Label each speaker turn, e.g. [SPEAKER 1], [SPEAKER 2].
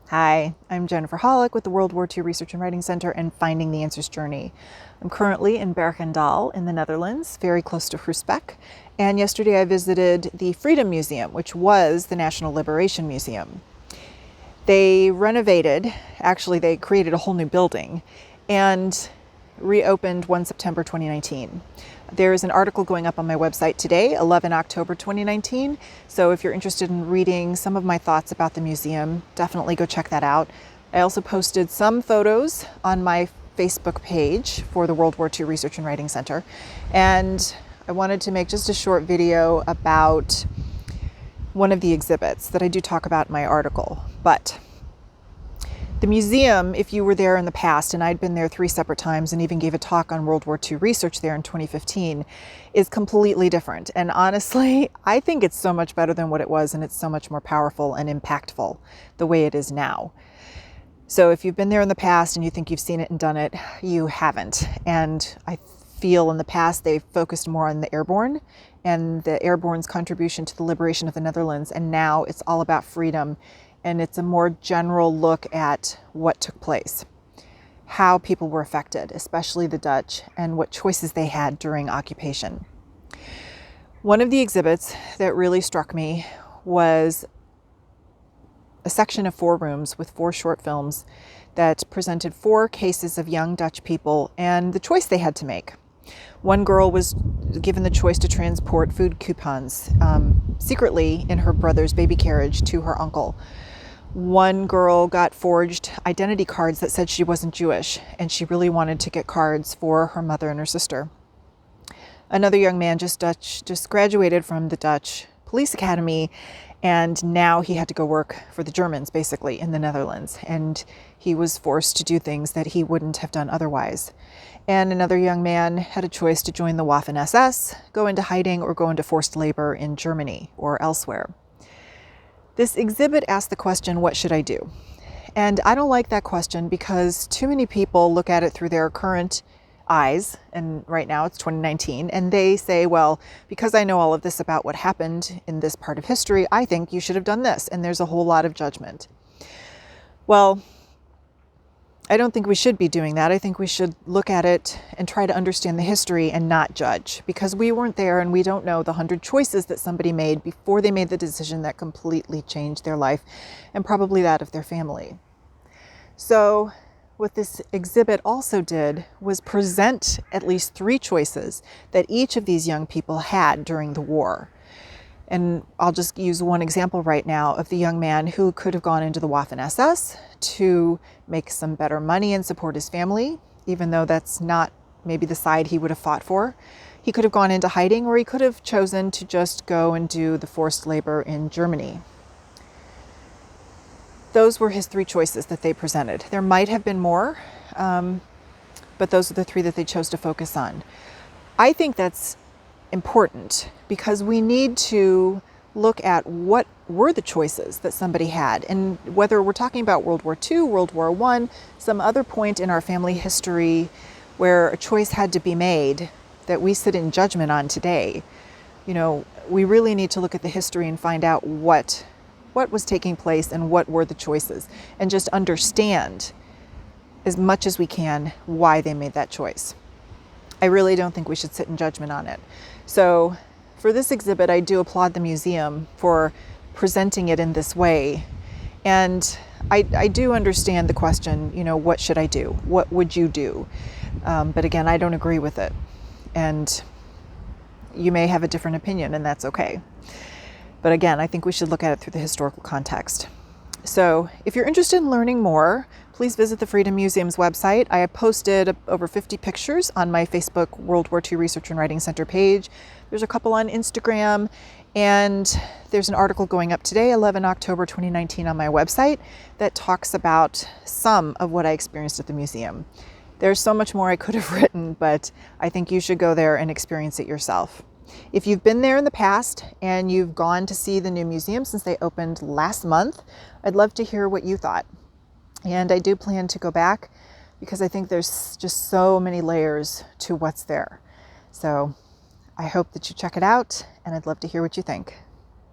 [SPEAKER 1] Hi, I'm Jennifer Hollick with the World War II Research and Writing Center and Finding the Answers Journey. I'm currently in Bergendal in the Netherlands, very close to Groesbeek, and yesterday I visited the Freedom Museum, which was the National Liberation Museum. They renovated, actually they created a whole new building, and reopened 1 September 2019. There is an article going up on my website today, 11 October 2019. So if you're interested in reading some of my thoughts about the museum, definitely go check that out. I also posted some photos on my Facebook page for the World War II Research and Writing Center. And I wanted to make just a short video about one of the exhibits that I do talk about in my article. But the museum, if you were there in the past, and I'd been there 3 separate times and even gave a talk on World War II research there in 2015, is completely different. And honestly, I think it's so much better than what it was, and it's so much more powerful and impactful the way it is now. So if you've been there in the past and you think you've seen it and done it, you haven't. And I feel in the past they focused more on the airborne and the airborne's contribution to the liberation of the Netherlands, and now it's all about freedom. And it's a more general look at what took place, how people were affected, especially the Dutch, and what choices they had during occupation. One of the exhibits that really struck me was a section of 4 rooms with 4 short films that presented 4 cases of young Dutch people and the choice they had to make. One girl was given the choice to transport food coupons secretly in her brother's baby carriage to her uncle. One girl got forged identity cards that said she wasn't Jewish, and she really wanted to get cards for her mother and her sister. Another young man just graduated from the Dutch police academy, and now he had to go work for the Germans, basically, in the Netherlands. And he was forced to do things that he wouldn't have done otherwise. And another young man had a choice to join the Waffen-SS, go into hiding, or go into forced labor in Germany or elsewhere. This exhibit asked the question, what should I do? And I don't like that question because too many people look at it through their current eyes, and right now it's 2019, and they say, well, because I know all of this about what happened in this part of history, I think you should have done this, and there's a whole lot of judgment. Well, I don't think we should be doing that. I think we should look at it and try to understand the history and not judge, because we weren't there and we don't know the 100 choices that somebody made before they made the decision that completely changed their life and probably that of their family. So what this exhibit also did was present at least 3 choices that each of these young people had during the war. And I'll just use one example right now of the young man who could have gone into the Waffen-SS to make some better money and support his family, even though that's not maybe the side he would have fought for. He could have gone into hiding, or he could have chosen to just go and do the forced labor in Germany. Those were his 3 choices that they presented. There might have been more, but those are the 3 that they chose to focus on. I think that's important because we need to look at what were the choices that somebody had, and whether we're talking about World War II, World War I, some other point in our family history where a choice had to be made that we sit in judgment on today. You know, we really need to look at the history and find out what was taking place and what were the choices, and just understand as much as we can why they made that choice. I really don't think we should sit in judgment on it. So for this exhibit, I do applaud the museum for presenting it in this way. And I do understand the question, you know, what should I do? What would you do? But again, I don't agree with it. And you may have a different opinion, and that's okay. But again, I think we should look at it through the historical context. So if you're interested in learning more, please visit the Freedom Museum's website. I have posted over 50 pictures on my Facebook World War II Research and Writing Center page. There's a couple on Instagram, and there's an article going up today, 11 October 2019, on my website that talks about some of what I experienced at the museum. There's so much more I could have written, but I think you should go there and experience it yourself. If you've been there in the past and you've gone to see the new museum since they opened last month, I'd love to hear what you thought. And I do plan to go back because I think there's just so many layers to what's there. So I hope that you check it out, and I'd love to hear what you think.